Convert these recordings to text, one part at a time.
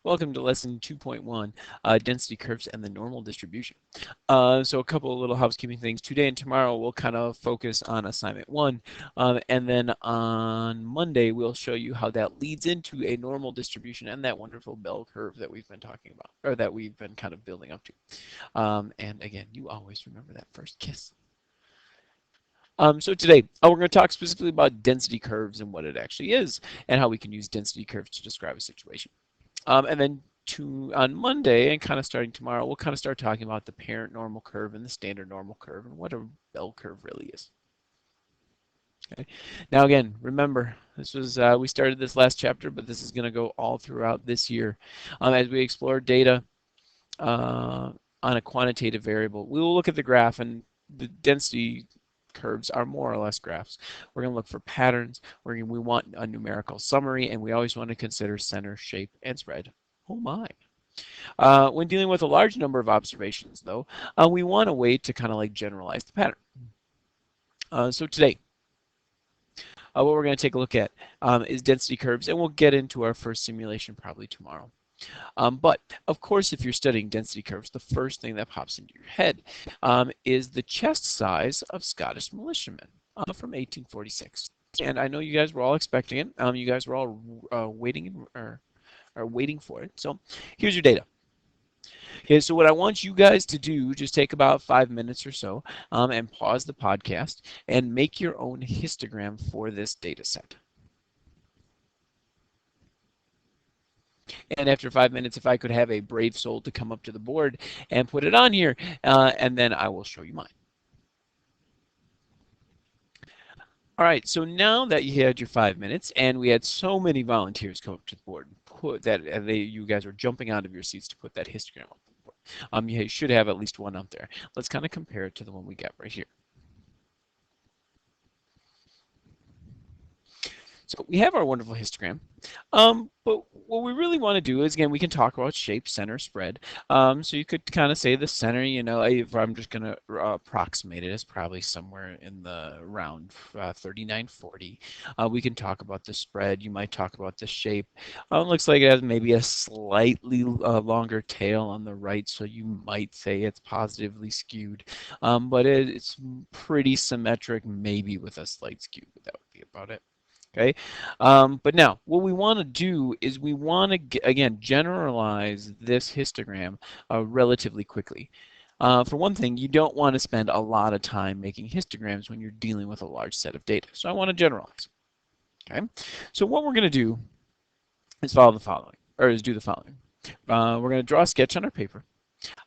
Welcome to lesson 2.1, density curves and the normal distribution. So a couple of little housekeeping things. Today and tomorrow we'll kind of focus on assignment 1, and then on Monday we'll show you how that leads into a normal distribution and that wonderful bell curve that we've been talking about, or that we've been kind of building up to. And again, you always remember that first kiss. So today we're going to talk specifically about density curves and what it actually is, and how we can use density curves to describe a situation. And then on Monday and kind of starting tomorrow, we'll kind of start talking about the parent normal curve and the standard normal curve and what a bell curve really is. Okay. Now again, remember, this was we started this last chapter, but this is going to go all throughout this year as we explore data on a quantitative variable. We will look at the graph, and the density curves are more or less graphs. We're going to look for patterns. We want a numerical summary, and we always want to consider center, shape, and spread. Oh my. When dealing with a large number of observations, though, we want a way to kind of like generalize the pattern. So today, what we're going to take a look at is density curves, and we'll get into our first simulation probably tomorrow. But of course, if you're studying density curves, the first thing that pops into your head is the chest size of Scottish militiamen from 1846. And I know you guys were all expecting it. You guys were all waiting waiting for it. So here's your data. Okay, so what I want you guys to do, just take about 5 minutes or so and pause the podcast and make your own histogram for this data set. And after 5 minutes, if I could have a brave soul to come up to the board and put it on here, and then I will show you mine. All right, so now that you had your 5 minutes, and we had so many volunteers come up to the board, you guys are jumping out of your seats to put that histogram up on the board. You should have at least one up there. Let's kind of compare it to the one we got right here. So we have our wonderful histogram, but what we really want to do is, again, we can talk about shape, center, spread. So you could kind of say the center, if I'm just going to approximate it, is probably somewhere in the around 3940. We can talk about the spread. You might talk about the shape. Looks like it has maybe a slightly longer tail on the right, so you might say it's positively skewed. But it's pretty symmetric, maybe with a slight skew, but that would be about it. Okay, but now what we want to do is we want to, again, generalize this histogram relatively quickly. For one thing, you don't want to spend a lot of time making histograms when you're dealing with a large set of data. So I want to generalize. Okay, so what we're going to do is follow the following, or is do the following. We're going to draw a sketch on our paper.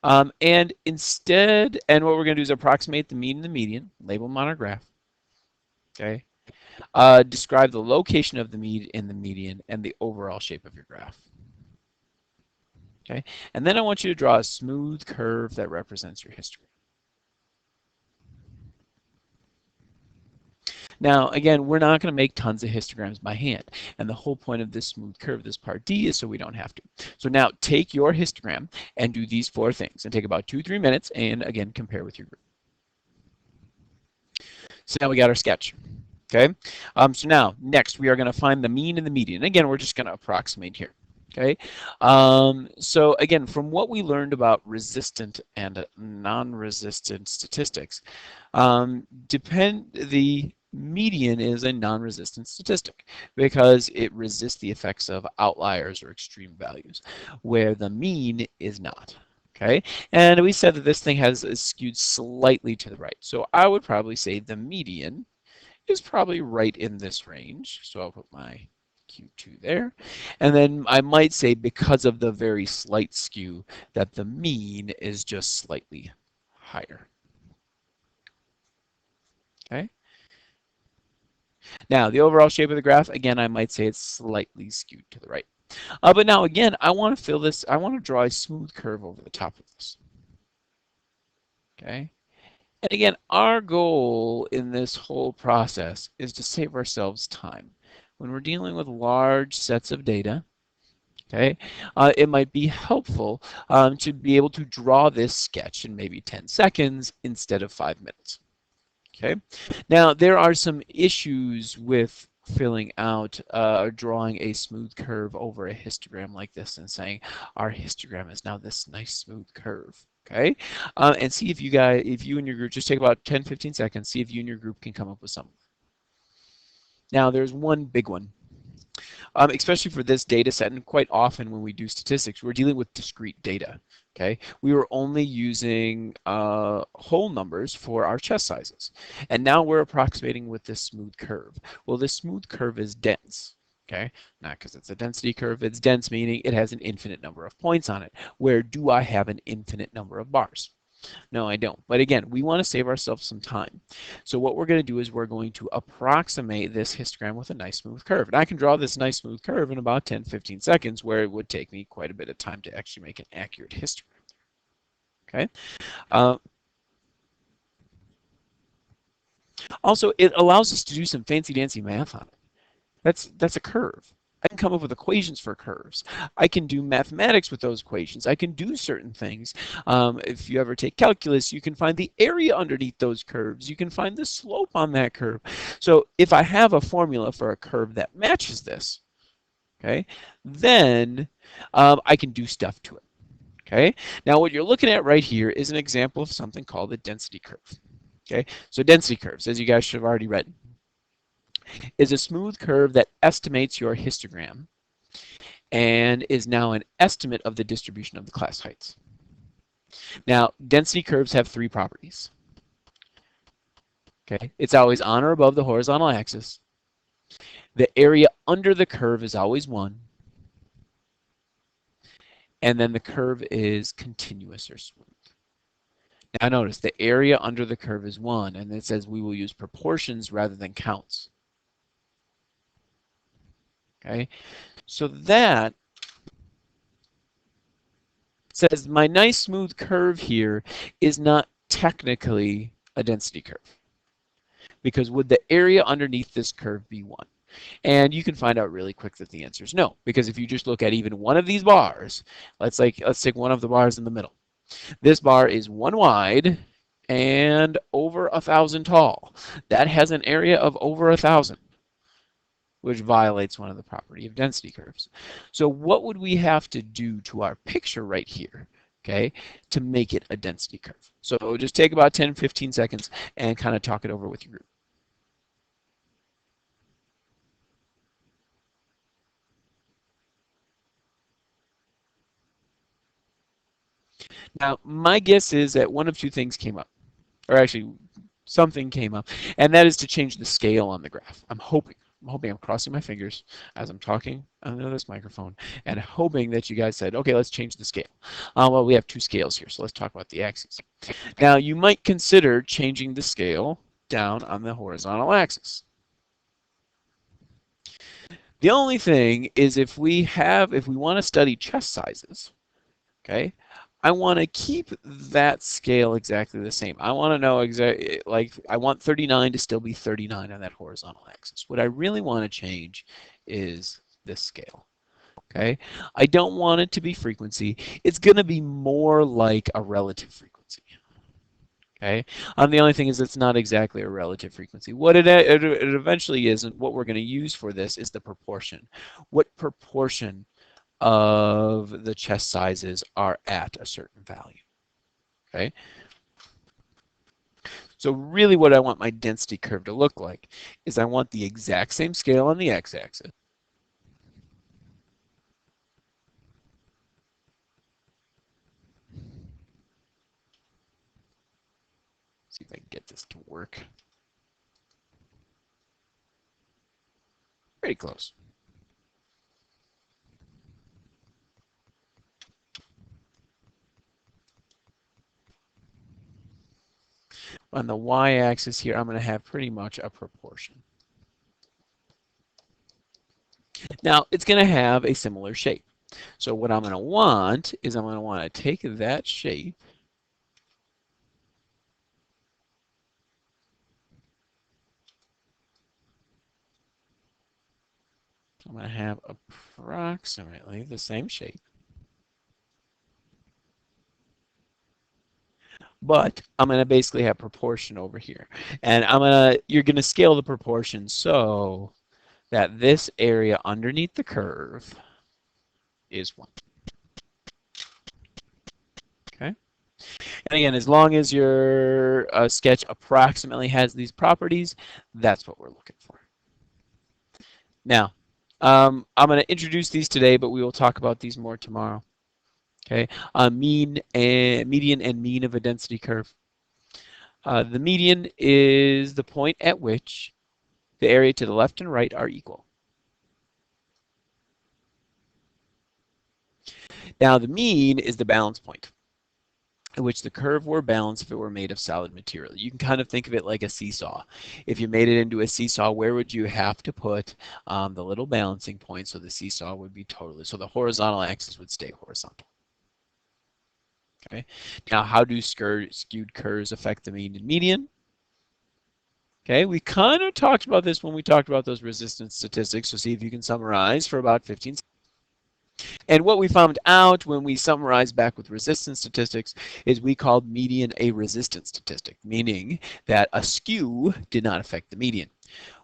And what we're going to do is approximate the mean and the median, label them on our graph. Okay. Describe the location of the mean and the median and the overall shape of your graph. Okay, and then I want you to draw a smooth curve that represents your histogram. Now, again, we're not going to make tons of histograms by hand, and the whole point of this smooth curve, this part D, is so we don't have to. So now take your histogram and do these 4 things, and take about 2-3 minutes, and again, compare with your group. So now we got our sketch. Okay, so now next we are going to find the mean and the median. Again, we're just going to approximate here. Okay, so again, from what we learned about resistant and non-resistant statistics, the median is a non-resistant statistic because it resists the effects of outliers or extreme values, where the mean is not. Okay, and we said that this thing has skewed slightly to the right, so I would probably say the median is probably right in this range. So I'll put my Q2 there. And then I might say, because of the very slight skew, that the mean is just slightly higher. Okay. Now, the overall shape of the graph, again, I might say it's slightly skewed to the right. But now, again, I want to fill this, I want to draw a smooth curve over the top of this. Okay. And again, our goal in this whole process is to save ourselves time. When we're dealing with large sets of data, okay, it might be helpful to be able to draw this sketch in maybe 10 seconds instead of 5 minutes. Okay, now there are some issues with filling out or drawing a smooth curve over a histogram like this and saying our histogram is now this nice smooth curve. Okay, and see if you and your group, just take about 10-15 seconds, see if you and your group can come up with something. Now there's one big one, especially for this data set, and quite often when we do statistics, we're dealing with discrete data. Okay, we were only using whole numbers for our chest sizes, and now we're approximating with this smooth curve. Well, this smooth curve is dense. Okay, not because it's a density curve, it's dense meaning it has an infinite number of points on it. Where do I have an infinite number of bars? No, I don't. But again, we want to save ourselves some time. So what we're going to do is we're going to approximate this histogram with a nice smooth curve. And I can draw this nice smooth curve in about 10-15 seconds, where it would take me quite a bit of time to actually make an accurate histogram. Okay. Also, it allows us to do some fancy dancy math on it. That's a curve. I can come up with equations for curves. I can do mathematics with those equations. I can do certain things. If you ever take calculus, you can find the area underneath those curves. You can find the slope on that curve. So if I have a formula for a curve that matches this, okay, then I can do stuff to it. Okay. Now what you're looking at right here is an example of something called a density curve. Okay. So density curves, as you guys should have already read, is a smooth curve that estimates your histogram and is now an estimate of the distribution of the class heights. Now, density curves have three properties. Okay, it's always on or above the horizontal axis. The area under the curve is always 1. And then the curve is continuous or smooth. Now notice the area under the curve is 1, and it says we will use proportions rather than counts. Okay, so that says my nice smooth curve here is not technically a density curve, because would the area underneath this curve be 1? And you can find out really quick that the answer is no, because if you just look at even one of these bars, let's take one of the bars in the middle. This bar is 1 wide and over 1,000 tall. That has an area of over 1,000. Which violates one of the property of density curves. So what would we have to do to our picture right here, okay, to make it a density curve? So just take about 10-15 seconds and kind of talk it over with your group. Now, my guess is that one of two things came up, or actually something came up, and that is to change the scale on the graph. I'm hoping I'm crossing my fingers as I'm talking under this microphone and hoping that you guys said, okay, let's change the scale. Well, we have two scales here, so let's talk about the axes. Now, you might consider changing the scale down on the horizontal axis. The only thing is if we want to study chest sizes, okay, I want to keep that scale exactly the same. I want to know exactly, like, I want 39 to still be 39 on that horizontal axis. What I really want to change is this scale. Okay, I don't want it to be frequency. It's going to be more like a relative frequency. Okay, the only thing is it's not exactly a relative frequency. What it eventually is, and what we're going to use for this is the proportion. What proportion of the chest sizes are at a certain value. Okay. So really what I want my density curve to look like is I want the exact same scale on the x-axis. See if I can get this to work. Pretty close. On the y-axis here, I'm going to have pretty much a proportion. Now, it's going to have a similar shape. So what I'm going to want is I'm going to want to take that shape I'm going to have approximately the same shape. But I'm going to basically have proportion over here. And you're going to scale the proportion so that this area underneath the curve is 1. Okay? And again, as long as your sketch approximately has these properties, that's what we're looking for. Now, I'm going to introduce these today, but we will talk about these more tomorrow. Okay, median and mean of a density curve. The median is the point at which the area to the left and right are equal. Now, the mean is the balance point at which the curve were balanced if it were made of solid material. You can kind of think of it like a seesaw. If you made it into a seesaw, where would you have to put the little balancing point so the seesaw would be totally, so the horizontal axis would stay horizontal. Okay. Now, how do skewed curves affect the mean and median? Okay, we kind of talked about this when we talked about those resistance statistics, so see if you can summarize for about 15 seconds. And what we found out when we summarized back with resistance statistics is we called median a resistance statistic, meaning that a skew did not affect the median,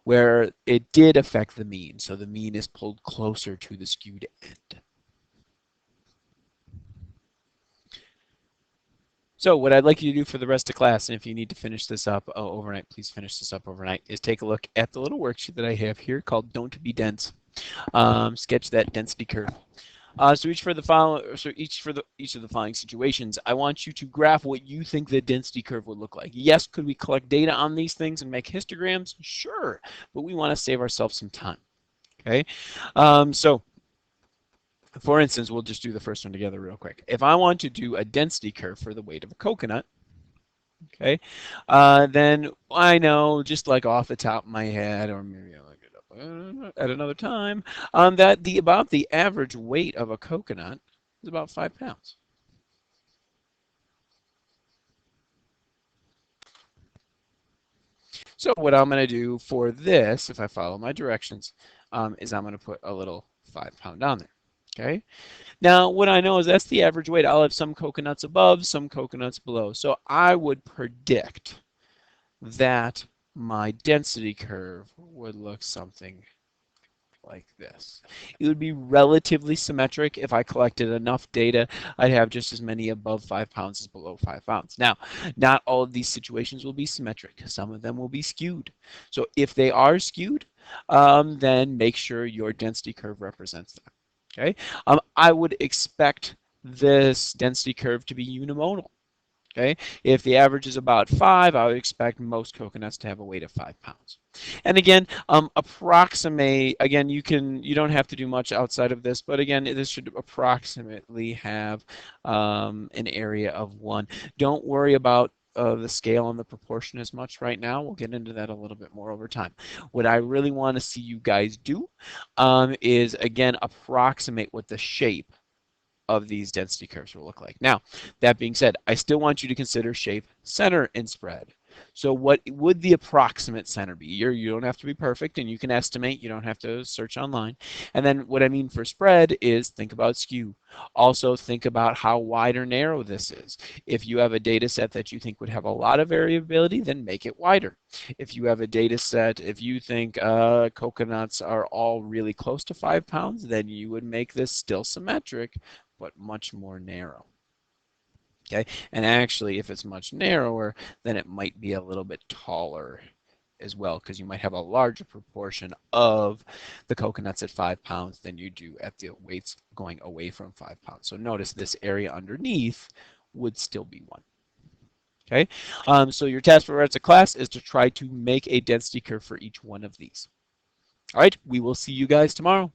where it did affect the mean. So the mean is pulled closer to the skewed end. So what I'd like you to do for the rest of class, and if you need to finish this up overnight, please finish this up overnight, is take a look at the little worksheet that I have here called Don't Be Dense. Sketch that density curve. So each of the following situations, I want you to graph what you think the density curve would look like. Yes, could we collect data on these things and make histograms? Sure, but we want to save ourselves some time. Okay, so for instance, we'll just do the first one together real quick. If I want to do a density curve for the weight of a coconut, okay, then I know just like off the top of my head, or maybe I'll look it up at another time, that about the average weight of a coconut is about 5 pounds. So what I'm going to do for this, if I follow my directions, is I'm going to put a little 5-pound down there. Okay. Now, what I know is that's the average weight. I'll have some coconuts above, some coconuts below. So I would predict that my density curve would look something like this. It would be relatively symmetric. If I collected enough data, I'd have just as many above 5 pounds as below 5 pounds. Now, not all of these situations will be symmetric. Some of them will be skewed. So if they are skewed, then make sure your density curve represents that. Okay, I would expect this density curve to be unimodal. Okay, if the average is about 5, I would expect most coconuts to have a weight of 5 pounds. And again, approximate. Again, you don't have to do much outside of this, but again, this should approximately have an area of 1. Don't worry about the scale and the proportion as much right now. We'll get into that a little bit more over time. What I really want to see you guys do is, again, approximate what the shape of these density curves will look like. Now, that being said, I still want you to consider shape, center, and spread. So what would the approximate center be? You don't have to be perfect, and you can estimate. You don't have to search online. And then what I mean for spread is think about skew. Also think about how wide or narrow this is. If you have a data set that you think would have a lot of variability, then make it wider. If you have a data set, if you think coconuts are all really close to 5 pounds, then you would make this still symmetric, but much more narrow. Okay, and actually if it's much narrower, then it might be a little bit taller as well, because you might have a larger proportion of the coconuts at 5 pounds than you do at the weights going away from 5 pounds. So notice this area underneath would still be 1. Okay, so your task for the rest of class is to try to make a density curve for each one of these. All right, we will see you guys tomorrow.